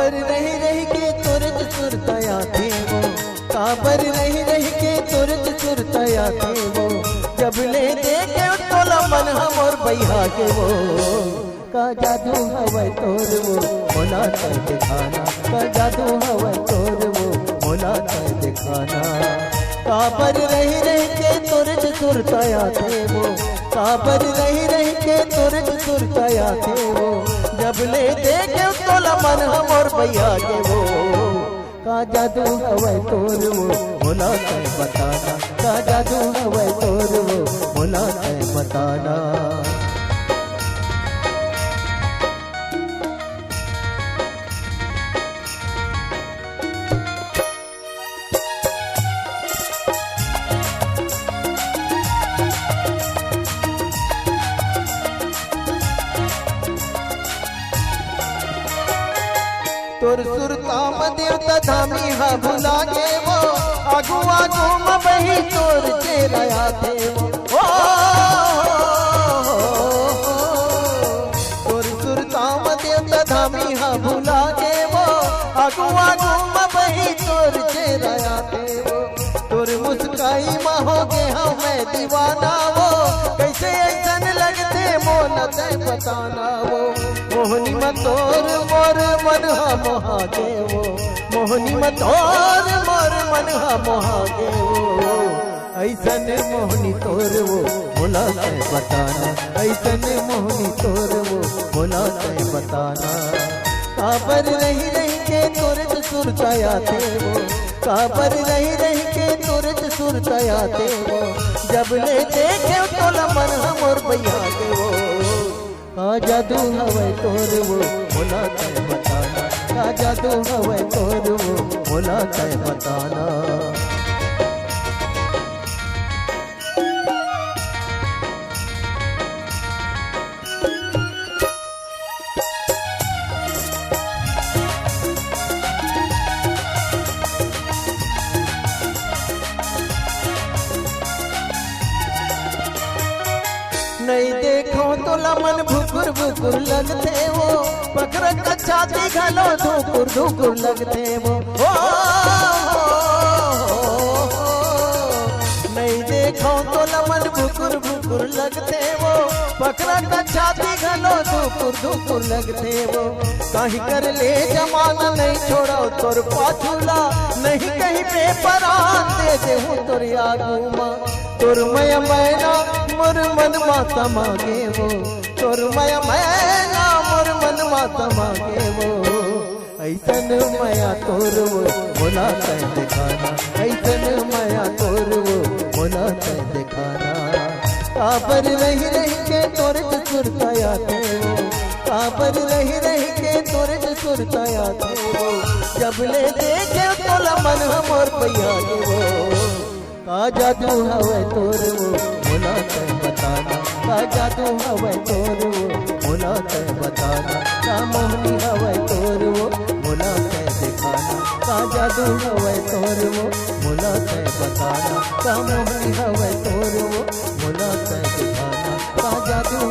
काबर नहीं रह के तुरत सुरतया थे वो, काबर नहीं रह के तुरत सुरतया थे वो, जब ले देखे तोला मन हम और बैहा के वो, का जादू हवे तोर वो मोला कर दिखाना, का जादू हवे तोर वो मोला कर दिखाना। काबर रही रह के तुरत सुरतया थे वो, काबर रही रह के तुरत सुरतया थे वो, जब ले देखे तोला मन हम और भैया के वो, का जादू हवे तोर वो मोला कर बताना, का जादू हवे तोर वो मोला कर बताना। तोर सुरताम देवता धामी हा भुला के वो, आगू आगू मबही तोर चेराया थे वो, तोर सुरताम देवता धामी हा भुला के वो, आगू आगू मबही तोर चेराया थे वो, तोर मुस्काई में हो गे मैं दीवाना वो, कैसे ऐसन लगते मोला ते बताना वो, मोहनी में तोर मोर मन हा मोहा के वो, मोहनी में तोर मोर मन हा मोहा के वो, ऐसन मोहनी तोर वो मोला ते बताना, ऐसन मोहनी तोर वो मोला ते बताना। काबर रही रही के तुरत सुरतया थे वो, काबर रही रही के तुरत सुरतया थे वो, जब ले देखे तोला मन हम और भैया के वो, का जादू हवे तोर वो मोला ते बताना, का जादू हवे तोर वो मोला ते बताना। नहीं देखो तो लमन भुकुर भुकुर लगते वो, पकड़ का छाती घलो धुकुर धुकुर लगते वो, नहीं देखो तो लमन भुकुर भुकुर लगते वो, पकड़ का छाती घलो धुकुर धुकुर लगते वो, कहीं कर ले जमाना नहीं छोड़ो तोर पाछूला, नहीं कहीं पे परान दे दे हूँ तोर आगू माँ, तोर मया मैना मोर मन माता मांगे वो, तोर मया मैना मोर मन माता मांगे वो, ऐसन मया तोर वो मोला ते दिखाना, ऐसन मया तोर वो मोला ते दिखाना। काबर रही रही के तुरत सुरतया थे वो, काबर रही रही के तुरत सुरतया थे वो, जब ले देखे तोला मन हम और भैया के वो, का जादू हवे तोर वो मोला ते बताना, का जादू हवे तोर वो मोला ते बताना, का मोहनी हवे तोर वो मोला ते दिखाना, का जादू हवे तोर वो मोला ते बताना, का मोहनी हवे तोर वो मोला ते दिखाना, का जादू